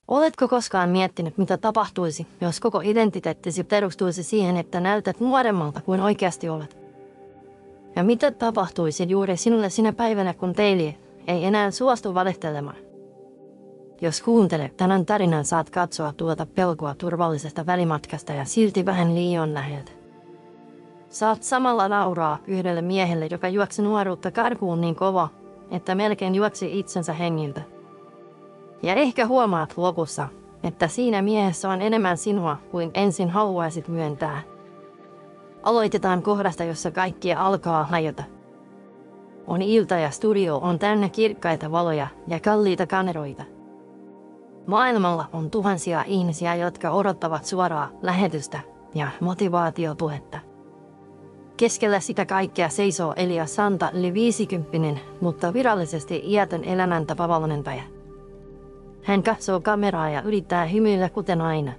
Oletko koskaan miettinyt, mitä tapahtuisi, jos koko identiteettisi perustuisi siihen, että näytät nuoremmalta kuin oikeasti olet? Ja mitä tapahtuisi juuri sinulle sinä päivänä, kun teili ei enää suostu valehtelemaan? Jos kuuntelet tämän tarinan, saat katsoa tuota pelkoa turvallisesta välimatkasta ja silti vähän liian läheltä. Saat samalla nauraa yhdelle miehelle, joka juoksi nuoruutta karkuun niin kova, että melkein juoksi itsensä hengiltä. Ja ehkä huomaat lopussa, että siinä miehessä on enemmän sinua kuin ensin haluaisit myöntää. Aloitetaan kohdasta, jossa kaikkia alkaa hajota. On ilta ja studio on täynnä kirkkaita valoja ja kalliita kameroita. Maailmalla on tuhansia ihmisiä, jotka odottavat suoraa lähetystä ja motivaatiopuhetta. Keskellä sitä kaikkea seisoo Elias Santa, yli 50, mutta virallisesti iätön elämäntapavalmentaja. Hän katsoo kameraa ja yrittää hymyillä kuten aina.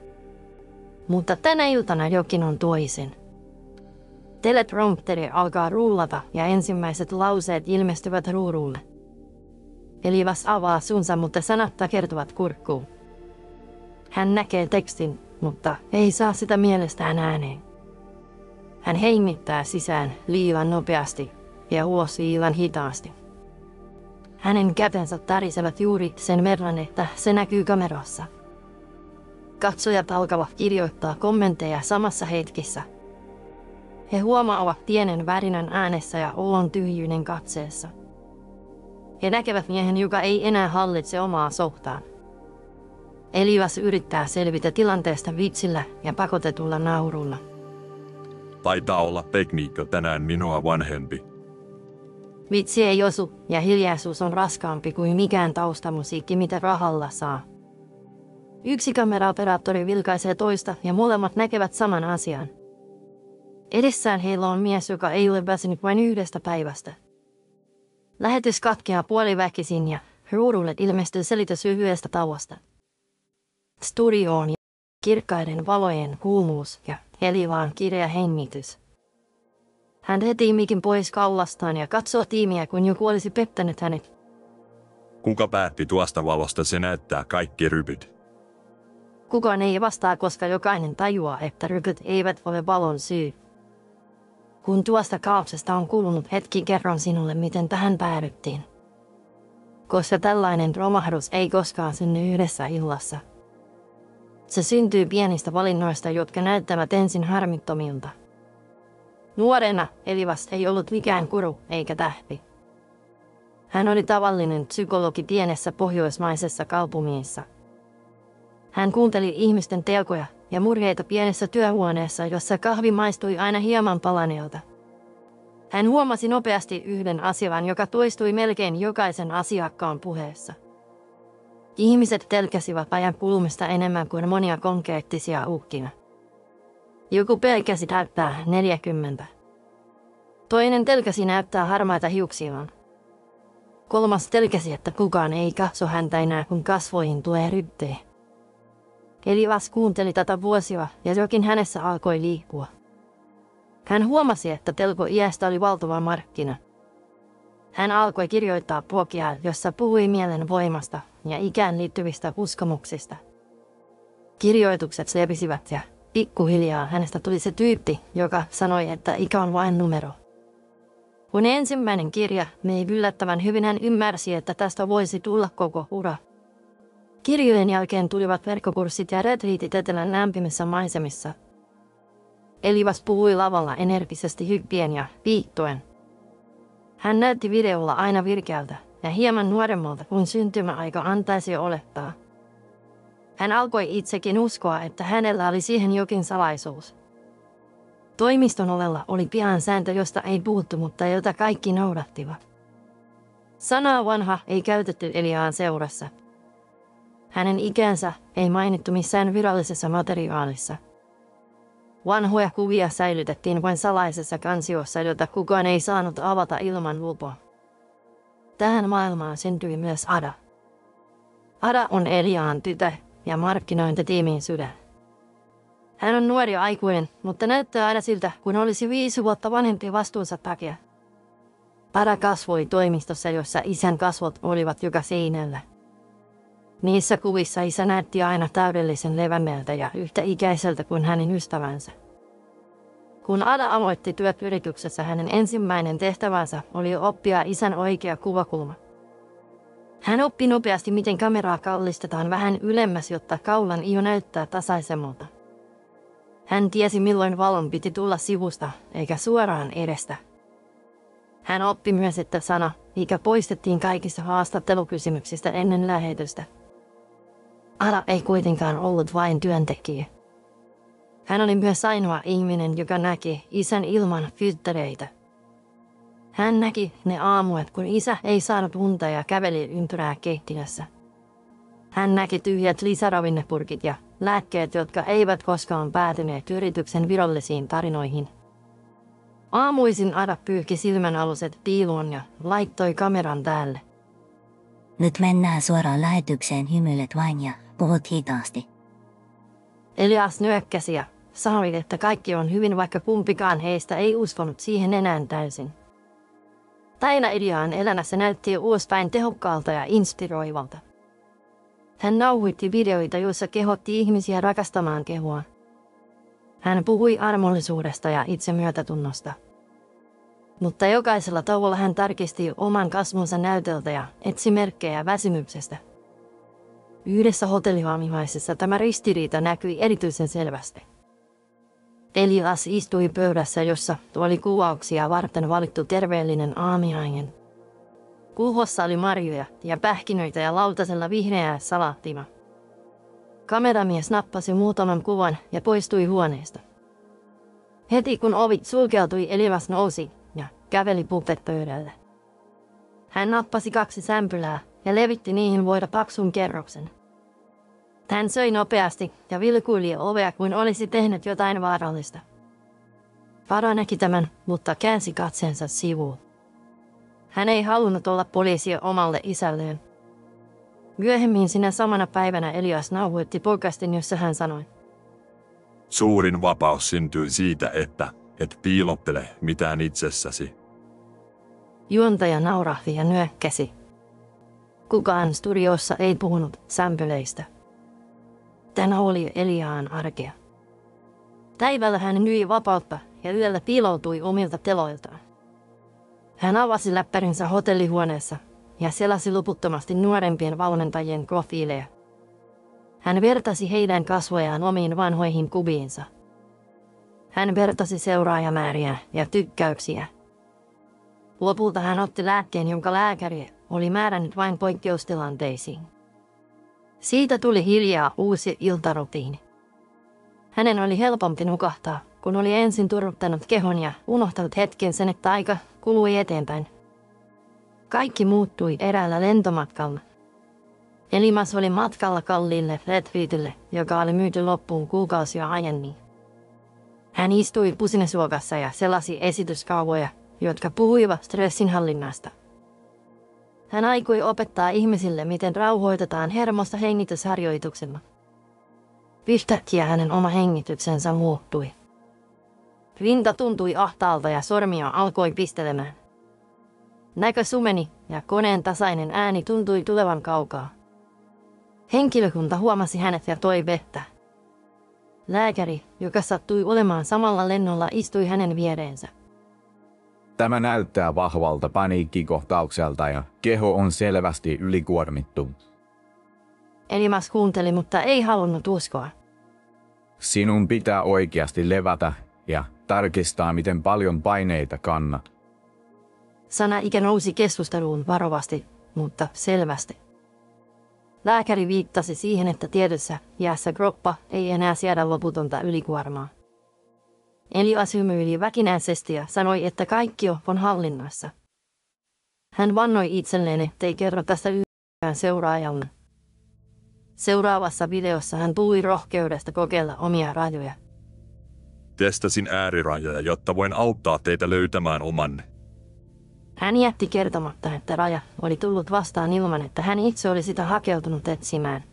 Mutta tänä iltana jokin on toisin. Teleprompteri alkaa rullata ja ensimmäiset lauseet ilmestyvät ruudulle. Elias avaa suunsa, mutta sanat takertuvat kurkkuun. Hän näkee tekstin, mutta ei saa sitä mielestään ääneen. Hän hengittää sisään liian nopeasti ja ulos liian hitaasti. Hänen kätensä tärisevät juuri sen verran, että se näkyy kamerassa. Katsojat alkavat kirjoittaa kommentteja samassa hetkessä. He huomaavat pienen värinän äänessä ja olon tyhjyyden katseessa. He näkevät miehen, joka ei enää hallitse omaa sohtaan. Elias yrittää selvitä tilanteesta vitsillä ja pakotetulla naurulla. Taitaa olla tekniikka tänään minua vanhempi. Vitsi ei osu ja hiljaisuus on raskaampi kuin mikään taustamusiikki, mitä rahalla saa. Yksi kameraoperaattori vilkaisee toista ja molemmat näkevät saman asian. Edessään heillä on mies, joka ei ole väsynyt vain yhdestä päivästä. Lähetys katkeaa puoliväkisin ja ruudulle ilmestyy selitys lyhyestä tauosta. Studioon ja kirkkaiden valojen kuumuus ja helivaan kireä hengitys. Hän heti mikin pois kaulastaan ja katsoo tiimiä, kun joku olisi pettänyt hänet. Kuka päätti tuosta valosta, se näyttää kaikki rypyt. Kukaan ei vastaa, koska jokainen tajuaa, että rypyt eivät ole valon syy. Kun tuosta kaauksesta on kulunut hetki, kerron sinulle, miten tähän päädyttiin. Koska tällainen romahdus ei koskaan synny yhdessä illassa. Se syntyy pienistä valinnoista, jotka näyttävät ensin harmittomilta. Nuorena Elias ei ollut mikään kuru eikä tähti. Hän oli tavallinen psykologi pienessä pohjoismaisessa kaupungissa. Hän kuunteli ihmisten telkoja ja murheita pienessä työhuoneessa, jossa kahvi maistui aina hieman palaneelta. Hän huomasi nopeasti yhden asian, joka toistui melkein jokaisen asiakkaan puheessa. Ihmiset telkäsivät ajan kulmista enemmän kuin monia konkreettisia uhkia. Joku pelkäsi näyttää 40. Toinen telkäsi näyttää harmaita hiuksiaan. Kolmas telkäsi, että kukaan ei katso häntä enää, kun kasvoihin tulee ryttejä. Elias kuunteli tätä vuosia ja jokin hänessä alkoi liikkua. Hän huomasi, että telko-iästä oli valtava markkina. Hän alkoi kirjoittaa blogia, jossa puhui mielen voimasta ja ikään liittyvistä uskomuksista. Kirjoitukset levisivät ja pikkuhiljaa hänestä tuli se tyyppi, joka sanoi, että ikä on vain numero. Kun ensimmäinen kirja meni yllättävän hyvin, hän ymmärsi, että tästä voisi tulla koko ura. Kirjojen jälkeen tulivat verkkokurssit ja retriitit etelän lämpimissä maisemissa. Elias puhui lavalla energisesti hyppien ja viittoen. Hän näytti videolla aina virkeältä ja hieman nuoremmalta kuin syntymäaika antaisi olettaa. Hän alkoi itsekin uskoa, että hänellä oli siihen jokin salaisuus. Toimiston ovella oli pian sääntö, josta ei puhuttu, mutta jota kaikki noudattivat. Sanaa vanha ei käytetty Eliaan seurassa. Hänen ikänsä ei mainittu missään virallisessa materiaalissa. Vanhoja kuvia säilytettiin vain salaisessa kansiossa, jota kukaan ei saanut avata ilman lupaa. Tähän maailmaan syntyi myös Ada. Ada on Eliaan tytär ja markkinointitiimin sydän. Hän on nuori aikuinen, mutta näyttää aina siltä, kun olisi 5 vuotta vanhempi vastuunsa takia. Ada kasvoi toimistossa, jossa isän kasvot olivat joka seinällä. Niissä kuvissa isä näytti aina täydellisen levämeeltä ja yhtä ikäiseltä kuin hänen ystävänsä. Kun Ada aloitti työt yrityksessä, hänen ensimmäinen tehtävänsä oli oppia isän oikea kuvakulma. Hän oppi nopeasti, miten kameraa kallistetaan vähän ylemmäs, jotta kaulan iho näyttää tasaisemmalta. Hän tiesi, milloin valon piti tulla sivusta eikä suoraan edestä. Hän oppi myös, että sana "ikä" poistettiin kaikista haastattelukysymyksistä ennen lähetystä. Ada ei kuitenkaan ollut vain työntekijä. Hän oli myös ainoa ihminen, joka näki isän ilman filttereitä. Hän näki ne aamuet, kun isä ei saanut unta ja käveli ympyrää keittiössä. Hän näki tyhjät lisäravinnepurkit ja lääkkeet, jotka eivät koskaan päätyneet yrityksen virallisiin tarinoihin. Aamuisin Ada pyyhki silmänaluset piiloon ja laittoi kameran päälle. Nyt mennään suoraan lähetykseen, hymyilet vain ja puhut hitaasti. Elias nyökkäsi ja sanoi, että kaikki on hyvin, vaikka kumpikaan heistä ei uskonut siihen enää täysin. Taina Eliaan elämässä näytti uuspäin tehokkaalta ja inspiroivalta. Hän nauhoitti videoita, joissa kehotti ihmisiä rakastamaan kehoa. Hän puhui armollisuudesta ja itsemyötätunnosta. Mutta jokaisella tauolla hän tarkisti oman kasvonsa näytöltä ja etsi merkkejä väsymyksestä. Yhdessä hotellihaamimaisessa tämä ristiriita näkyi erityisen selvästi. Elias istui pöydässä, jossa oli kuvauksia varten valittu terveellinen aamiainen. Kuuhossa oli marjoja ja pähkinöitä ja lautasella vihreää salaattia. Kameramies nappasi muutaman kuvan ja poistui huoneesta. Heti kun ovi sulkeutui, Elias nousi ja käveli puppet-pöydälle. Hän nappasi 2 sämpylää ja levitti niihin voida paksun kerroksen. Hän söi nopeasti ja vilkuili ovea kuin olisi tehnyt jotain vaarallista. Vara näki tämän, mutta käänsi katseensa sivuun. Hän ei halunnut olla poliisia omalle isälleen. Myöhemmin sinä samana päivänä Elias nauhoitti podcastin, jossa hän sanoi: Suurin vapaus syntyy siitä, että et piilottele mitään itsessäsi. Juontaja naurahti ja nyökkäsi. Kukaan studiossa ei puhunut sämpyleistä. Tämä oli Eliaan arkea. Päivällä hän nyi vapautta ja yöllä piiloutui omilta teloiltaan. Hän avasi läppärinsä hotellihuoneessa ja selasi loputtomasti nuorempien valmentajien profiileja. Hän vertasi heidän kasvojaan omiin vanhoihin kuviinsa. Hän vertasi seuraajamääriä ja tykkäyksiä. Lopulta hän otti lääkkeen, jonka lääkäri oli määrännyt vain poikkeustilanteisiin. Siitä tuli hiljaa uusi iltarutiini. Hänen oli helpompi nukahtaa, kun oli ensin turruttanut kehon ja unohtanut hetken sen, että aika kului eteenpäin. Kaikki muuttui eräällä lentomatkalla. Elias oli matkalla kalliille retreatille, joka oli myyty loppuun kuukausia aiemmin. Hän istui pusinesuokassa ja selasi esityskaavoja, jotka puhuivat stressinhallinnasta. Hän aikoi opettaa ihmisille, miten rauhoitetaan hermosta hengitysharjoituksella. Yhtäkkiä hänen oma hengityksensä muuttui. Rinta tuntui ahtaalta ja sormia alkoi pistelemään. Näkö sumeni ja koneen tasainen ääni tuntui tulevan kaukaa. Henkilökunta huomasi hänet ja toi vettä. Lääkäri, joka sattui olemaan samalla lennolla, istui hänen viereensä. Tämä näyttää vahvalta paniikkikohtaukselta ja keho on selvästi ylikuormittu. Elias kuunteli, mutta ei halunnut uskoa. Sinun pitää oikeasti levätä ja tarkistaa, miten paljon paineita kannat. Sana ikä nousi keskusteluun varovasti, mutta selvästi. Lääkäri viittasi siihen, että tietyssä iässä kroppa ei enää siedä loputonta ylikuormaa. Elias hymyili väkinäisesti ja sanoi, että kaikki on hallinnassa. Hän vannoi itselleen, ettei kerro tästä yhtään seuraajalle. Seuraavassa videossa hän puhui rohkeudesta kokeilla omia rajoja. Testasin äärirajoja, jotta voin auttaa teitä löytämään omanne. Hän jätti kertomatta, että raja oli tullut vastaan ilman, että hän itse oli sitä hakeutunut etsimään.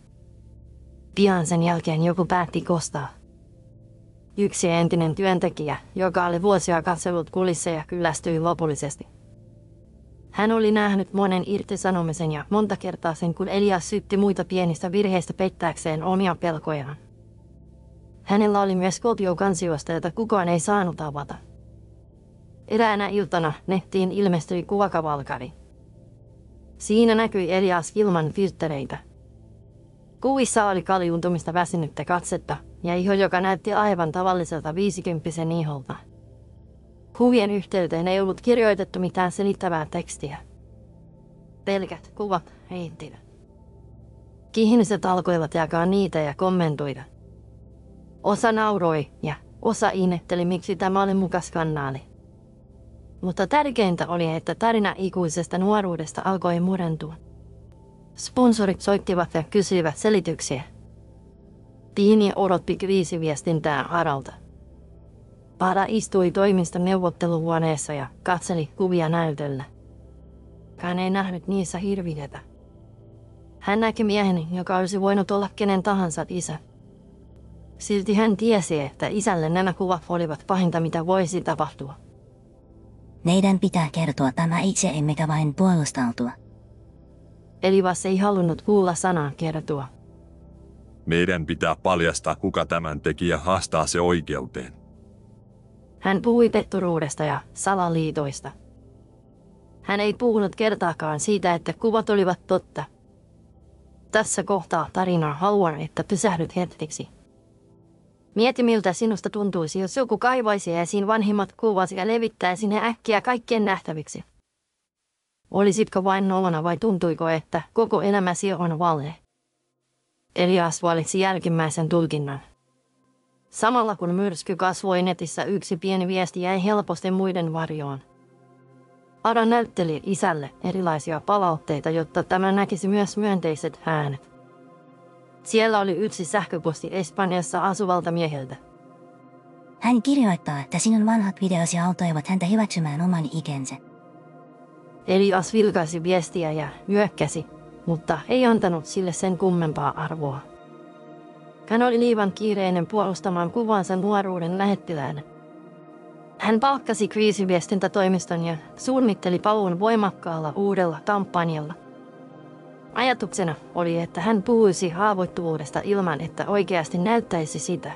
Pian sen jälkeen joku päätti kostaa. Yksi entinen työntekijä, joka oli vuosia katsellut kulisseja, kyllästyi lopullisesti. Hän oli nähnyt monen irtisanomisen ja monta kertaa sen, kun Elias syytti muita pienistä virheistä peittääkseen omia pelkojaan. Hänellä oli myös kopio kansiosta, jota kukaan ei saanut avata. Eräänä iltana nettiin ilmestyi kuvakavalkari. Siinä näkyi Elias ilman filttereitä. Kuvissa oli kaljuuntumista väsynyttä katsetta ja iho, joka näytti aivan tavalliselta 50-vuotiaan iholta. Kuvien yhteyteen ei ollut kirjoitettu mitään selittävää tekstiä. Pelkät kuvat heittivät. Ihmiset alkoivat jakaa niitä ja kommentoida. Osa nauroi ja osa ihmetteli, miksi tämä oli mukas kanaali. Mutta tärkeintä oli, että tarina ikuisesta nuoruudesta alkoi murentua. Sponsorit soittivat ja kysyivät selityksiä. Tiini odotti kriisiviestintää Aralta. Para istui toimiston neuvotteluhuoneessa ja katseli kuvia näytöllä. Hän ei nähnyt niissä hirviötä. Hän näki miehen, joka olisi voinut olla kenen tahansa isä. Silti hän tiesi, että isälle nämä kuvat olivat pahinta, mitä voisi tapahtua. Meidän pitää kertoa tämä itse emmekä vain puolustautua. Elias ei halunnut kuulla sanaa kertoa. Meidän pitää paljastaa, kuka tämän teki ja haastaa se oikeuteen. Hän puhui petturuudesta ja salaliitoista. Hän ei puhunut kertaakaan siitä, että kuvat olivat totta. Tässä kohtaa tarinaa haluan, että pysähdyt hetkeksi. Mieti, miltä sinusta tuntuisi, jos joku kaivaisi esiin vanhimmat kuvat ja levittäisi ne äkkiä kaikkien nähtäviksi. Olisitko vain nolona vai tuntuiko, että koko elämäsi on vale? Elias valitsi jälkimmäisen tulkinnan. Samalla kun myrsky kasvoi netissä, yksi pieni viesti jäi helposti muiden varjoon. Ara näytteli isälle erilaisia palautteita, jotta tämä näkisi myös myönteiset äänet. Siellä oli yksi sähköposti Espanjassa asuvalta mieheltä. Hän kirjoittaa, että sinun vanhat videosi autoivat häntä hyväksymään oman ikänsä. Elias vilkaisi viestiä ja nyökkäsi, mutta ei antanut sille sen kummempaa arvoa. Hän oli liian kiireinen puolustamaan kuvansa nuoruuden lähettiläänä. Hän palkkasi kriisiviestintätoimiston ja suunnitteli paluun voimakkaalla uudella kampanjalla. Ajatuksena oli, että hän puhuisi haavoittuvuudesta ilman, että oikeasti näyttäisi sitä.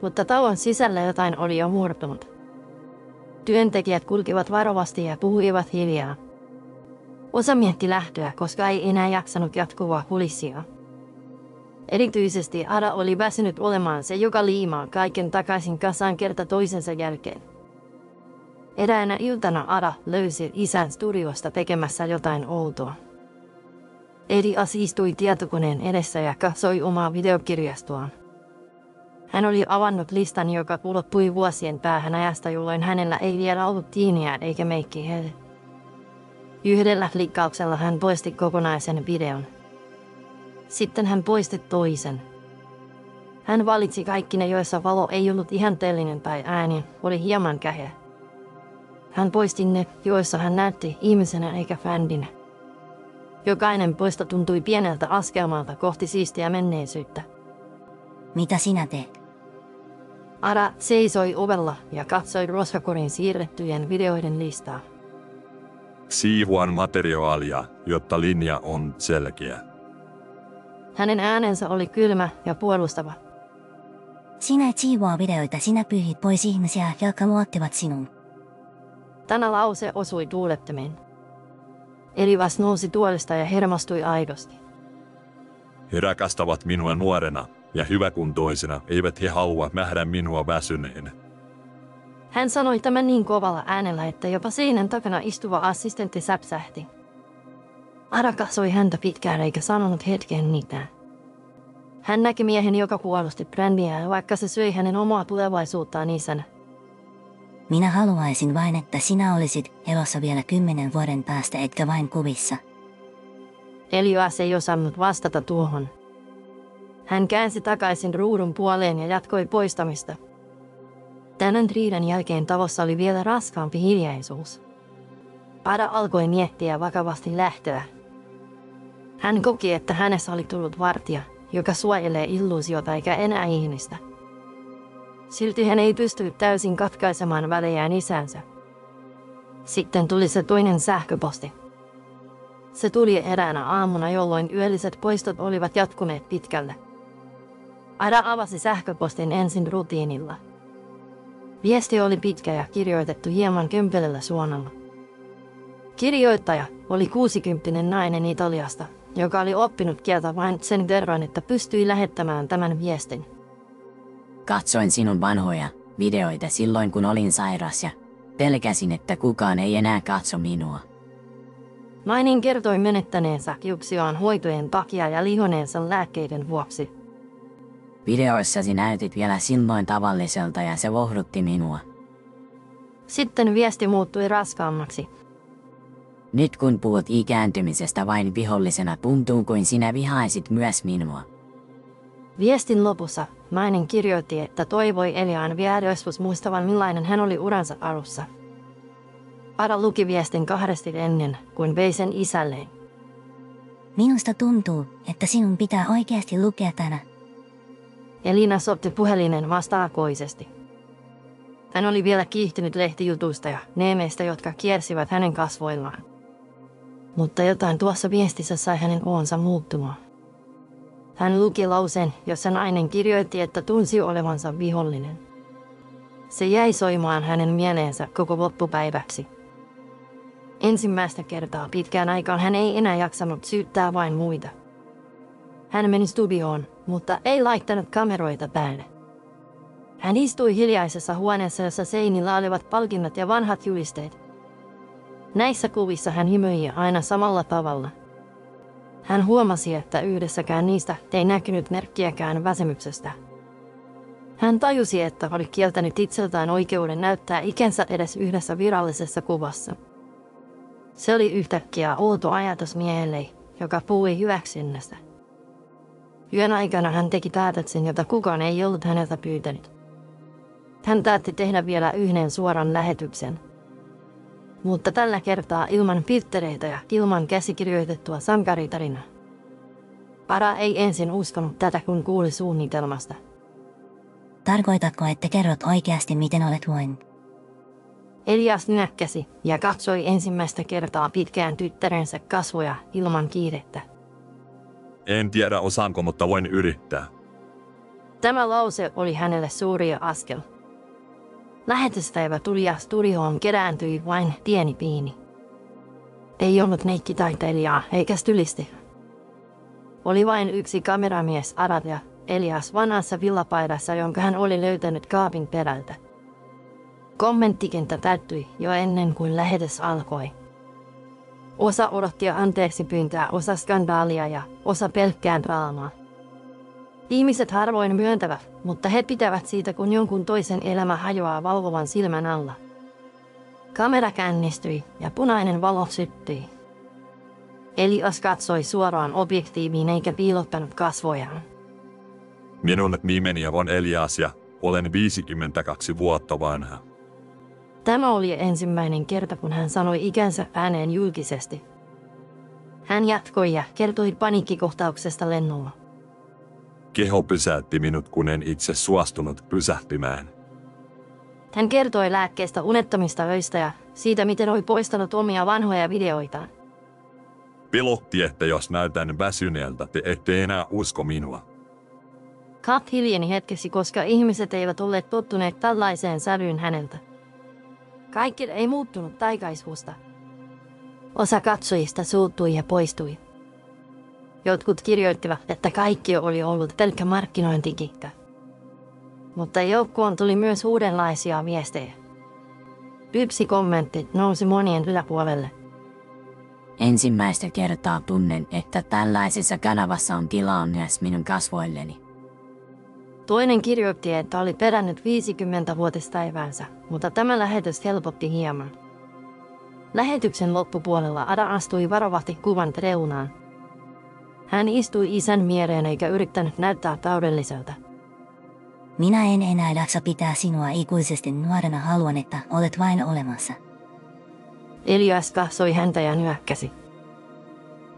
Mutta tauon sisällä jotain oli jo murtunut. Työntekijät kulkivat varovasti ja puhuivat hiljaa. Osa mietti lähtöä, koska ei enää jaksanut jatkuvaa kulissia. Erityisesti Ara oli väsynyt olemaan se, joka liimaa kaiken takaisin kasaan kerta toisensa jälkeen. Eräänä iltana Ara löysi isän studiosta tekemässä jotain outoa. Elias istui tietokoneen edessä ja katsoi omaa videokirjastoaan. Hän oli avannut listan, joka ulottui vuosien päähän ajasta, jolloin hänellä ei vielä ollut tiiniä eikä meikkiä. Yhdellä klikkauksella hän poisti kokonaisen videon. Sitten hän poisti toisen. Hän valitsi kaikki ne, joissa valo ei ollut ihanteellinen tai ääni oli hieman käheä. Hän poisti ne, joissa hän näytti ihmisenä eikä fändinä. Jokainen poisto tuntui pieneltä askelmalta kohti siistiä menneisyyttä. Mitä sinä teet? Ara seisoi ovella ja katsoi roskakorin siirrettyjen videoiden listaa. Siivoan materiaalia, jotta linja on selkeä. Hänen äänensä oli kylmä ja puolustava. Sinä et siivoa videoita, sinä pyyhit pois ihmisiä, jotka luottivat sinuun. Tämä lause osui tuulettomeen. Elias nousi tuolista ja hermostui aidosti. He rakastavat minua nuorena ja hyväkuntoisena, eivät he halua nähdä minua väsyneenä. Hän sanoi tämän niin kovalla äänellä, että jopa seinän takana istuva assistentti säpsähti. Ara katsoi häntä pitkään eikä sanonut hetken mitään. Hän näki miehen, joka puolusti brändiä, vaikka se söi hänen omaa tulevaisuuttaan isänä. Minä haluaisin vain, että sinä olisit elossa vielä 10 vuoden päästä, etkä vain kuvissa. Elias ei osannut vastata tuohon. Hän käänsi takaisin ruudun puoleen ja jatkoi poistamista. Tämän riidan jälkeen talossa oli vielä raskaampi hiljaisuus. Ara alkoi miettiä vakavasti lähtöä. Hän koki, että hänessä oli tullut vartija, joka suojelee illuusiota eikä enää ihmistä. Silti hän ei pystynyt täysin katkaisemaan välejään isänsä. Sitten tuli se toinen sähköposti. Se tuli eräänä aamuna, jolloin yölliset poistot olivat jatkuneet pitkälle. Ada avasi sähköpostin ensin rutiinilla. Viesti oli pitkä ja kirjoitettu hieman kömpelöllä suonalla. Kirjoittaja oli 60-vuotias nainen Italiasta, joka oli oppinut kieltä vain sen verran, että pystyi lähettämään tämän viestin. Katsoin sinun vanhoja videoita silloin, kun olin sairas ja pelkäsin, että kukaan ei enää katso minua. Nainen kertoi menettäneensä kiuksiaan hoitojen takia ja lihoneensa lääkkeiden vuoksi. Videoissasi näytit vielä silloin tavalliselta ja se lohdutti minua. Sitten viesti muuttui raskaammaksi. Nyt kun puhut ikääntymisestä vain vihollisena, tuntuu kuin sinä vihaisit myös minua. Viestin lopussa nainen kirjoitti, että toivoi Eliaan vielä joskus muistavan millainen hän oli uransa alussa. Ada luki viestin kahdesti ennen kuin vei sen isälleen. Minusta tuntuu, että sinun pitää oikeasti lukea tänä. Elina soitti puhelinen vastaakoisesti. Hän oli vielä kiihtynyt lehtijutuista ja neemeistä, jotka kiersivät hänen kasvoillaan. Mutta jotain tuossa viestissä sai hänen oonsa muuttumaan. Hän luki lauseen, jossa nainen kirjoitti, että tunsi olevansa vihollinen. Se jäi soimaan hänen mieleensä koko loppupäiväksi. Ensimmäistä kertaa pitkään aikaan hän ei enää jaksanut syyttää vain muita. Hän meni studioon, mutta ei laittanut kameroita päälle. Hän istui hiljaisessa huoneessa, jossa seinillä olivat palkinnot ja vanhat julisteet. Näissä kuvissa hän hymyi aina samalla tavalla. Hän huomasi, että yhdessäkään niistä ei näkynyt merkkiäkään väsymyksestä. Hän tajusi, että oli kieltänyt itseltään oikeuden näyttää ikänsä edes yhdessä virallisessa kuvassa. Se oli yhtäkkiä outo ajatus miehelle, joka puhui hyväksynnästä. Yön aikana hän teki päätöksen, jota kukaan ei ollut häneltä pyytänyt. Hän päätti tehdä vielä yhden suoran lähetyksen. Mutta tällä kertaa ilman filttereitä ja ilman käsikirjoitettua sankaritarinaa. Ada ei ensin uskonut tätä, kun kuuli suunnitelmasta. Tarkoitatko, että kerrot oikeasti, miten olet voinut? Elias nyökkäsi ja katsoi ensimmäistä kertaa pitkään tyttärensä kasvoja ilman kiirettä. En tiedä osaanko, mutta voin yrittää. Tämä lause oli hänelle suuri askel. Lähetyspäivä tuli ja studioon kerääntyi vain pieni piini. Ei ollut neikkitaiteilijaa eikä stylisti. Oli vain yksi kameramies Ada ja Elias vanhassa villapaidassa, jonka hän oli löytänyt kaapin perältä. Kommenttikenttä täyttyi jo ennen kuin lähetys alkoi. Osa odotti anteeksi pyyntöä, osa skandaalia ja osa pelkkään draamaa. Ihmiset harvoin myöntävät, mutta he pitävät siitä, kun jonkun toisen elämä hajoaa valvovan silmän alla. Kamera käynnistyi ja punainen valo syttyi. Elias katsoi suoraan objektiiviin eikä piilottanut kasvojaan. Minun nimeni on Elias ja olen 52 vuotta vanha. Tämä oli ensimmäinen kerta, kun hän sanoi ikänsä ääneen julkisesti. Hän jatkoi ja kertoi paniikkikohtauksesta lennolla. Keho pysäytti minut, kun en itse suostunut pysähtymään. Hän kertoi lääkkeistä, unettomista öistä ja siitä, miten oli poistanut omia vanhoja videoitaan. Pelotti, että jos näytän väsyneeltä, te ette enää usko minua. Kat hiljeni hetkeksi, koska ihmiset eivät olleet tottuneet tällaiseen sävyyn häneltä. Kaikki ei muuttunut taikaisuusta. Osa katsojista suuttui ja poistui. Jotkut kirjoittivat, että kaikki oli ollut pelkkä markkinointikikka. Mutta joukkoon tuli myös uudenlaisia viestejä. Yksi kommentti nousi monien yläpuolelle. Ensimmäistä kertaa tunnen, että tällaisessa kanavassa on tilaa myös minun kasvoilleni. Toinen kirjoitti, että oli perännyt 50-vuotispäiväänsä, mutta tämä lähetys helpotti hieman. Lähetyksen loppupuolella Ada astui varovasti kuvan reunaan. Hän istui isän mieleen eikä yrittänyt näyttää täydelliseltä. Minä en enää jaksa pitää sinua ikuisesti nuorena, haluan, että olet vain olemassa. Elias katsoi häntä ja nyökkäsi.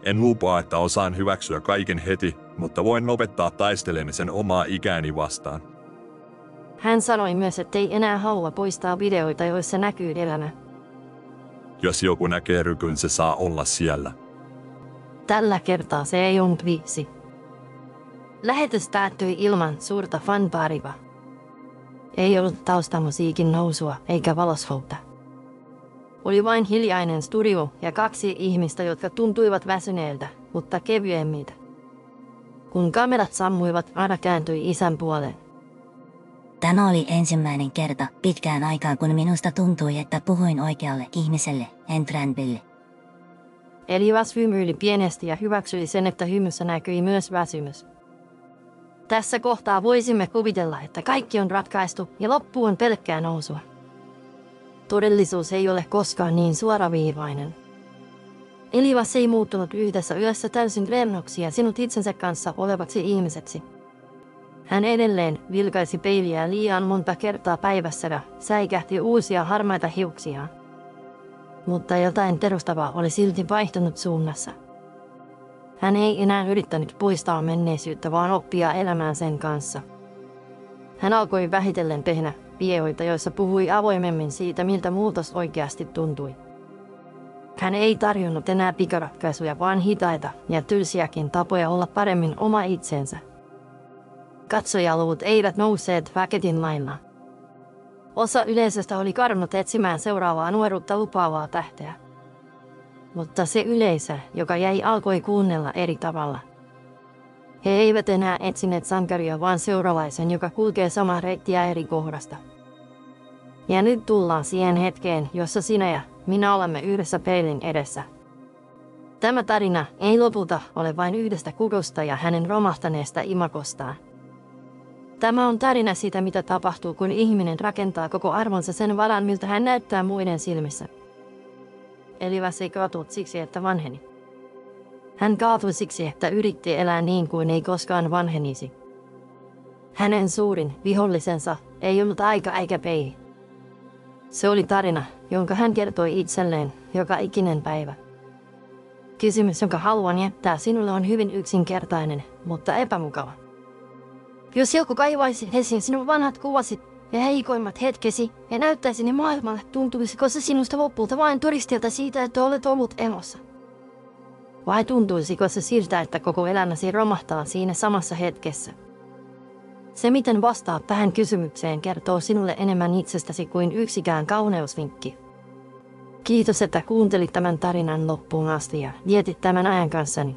En lupaa, että osaan hyväksyä kaiken heti, mutta voin lopettaa taistelemisen omaa ikääni vastaan. Hän sanoi myös, ettei enää halua poistaa videoita, joissa näkyy elämä. Jos joku näkee rykyn, se saa olla siellä. Tällä kertaa se ei ollut viisi. Lähetys päättyi ilman suurta fanfaariva. Ei ollut taustamusiikin nousua eikä valoshoutta. Oli vain hiljainen studio ja 2 ihmistä, jotka tuntuivat väsyneiltä, mutta kevyemmiltä. Kun kamerat sammuivat, Ara kääntyi isän puoleen. Tämä oli ensimmäinen kerta pitkään aikaan, kun minusta tuntui, että puhuin oikealle ihmiselle, en Trampille. Elias hymyili pienesti ja hyväksyi sen, että hymyssä näkyi myös väsymys. Tässä kohtaa voisimme kuvitella, että kaikki on ratkaistu ja loppu on pelkkää nousua. Todellisuus ei ole koskaan niin suoraviivainen. Elias ei muuttunut yhdessä yössä täysin rennoksi ja sinut itsensä kanssa olevaksi ihmiseksi. Hän edelleen vilkaisi peiliä liian monta kertaa päivässä ja säikähti uusia harmaita hiuksia. Mutta jotain perustavaa oli silti vaihtunut suunnassa. Hän ei enää yrittänyt poistaa menneisyyttä, vaan oppia elämään sen kanssa. Hän alkoi vähitellen tehdä videoita, joissa puhui avoimemmin siitä, miltä muutos oikeasti tuntui. Hän ei tarjonnut enää pikaratkaisuja, vaan hitaita ja tylsiäkin tapoja olla paremmin oma itsensä. Katsojaluvut eivät nousseet väketin lailla. Osa yleisöstä oli kadonnut etsimään seuraavaa nuoruutta lupaavaa tähteä. Mutta se yleisö, joka jäi, alkoi kuunnella eri tavalla. He eivät enää etsineet sankaria, vaan seuraavaisen, joka kulkee samaa reittiä eri kohdasta. Ja nyt tullaan siihen hetkeen, jossa sinä ja minä olemme yhdessä peilin edessä. Tämä tarina ei lopulta ole vain yhdestä kukosta ja hänen romahtaneesta imagostaan. Tämä on tarina siitä, mitä tapahtuu, kun ihminen rakentaa koko arvonsa sen varaan, miltä hän näyttää muiden silmissä. Elias ei kaatunut siksi, että vanheni. Hän kaatui siksi, että yritti elää niin kuin ei koskaan vanhenisi. Hänen suurin vihollisensa ei ollut aika eikä peili. Se oli tarina, jonka hän kertoi itselleen joka ikinen päivä. Kysymys, jonka haluan jättää sinulle, on hyvin yksinkertainen, mutta epämukava. Jos joku kaivaisi esiin sinun vanhat kuvasi ja heikoimmat hetkesi ja näyttäisi ne maailmalle, tuntuisiko se sinusta lopulta vain todistelta siitä, että olet ollut elossa? Vai tuntuisiko se siltä, että koko elämäsi romahtaa siinä samassa hetkessä? Se, miten vastaat tähän kysymykseen, kertoo sinulle enemmän itsestäsi kuin yksikään kauneusvinkki. Kiitos, että kuuntelit tämän tarinan loppuun asti ja vietit tämän ajan kanssani.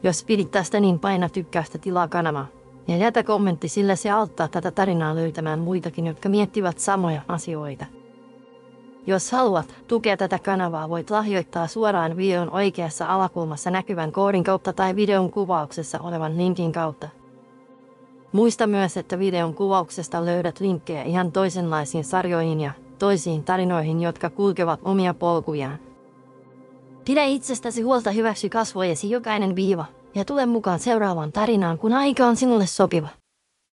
Jos pidit tästä, niin paina tykkäystä, tilaa kanavaa ja jätä kommentti, sillä se auttaa tätä tarinaa löytämään muitakin, jotka miettivät samoja asioita. Jos haluat tukea tätä kanavaa, voit lahjoittaa suoraan videon oikeassa alakulmassa näkyvän koodin kautta tai videon kuvauksessa olevan linkin kautta. Muista myös, että videon kuvauksesta löydät linkkejä ihan toisenlaisiin sarjoihin ja toisiin tarinoihin, jotka kulkevat omia polkujaan. Pidä itsestäsi huolta, hyväksy kasvojesi jokainen viiva ja tule mukaan seuraavaan tarinaan, kun aika on sinulle sopiva.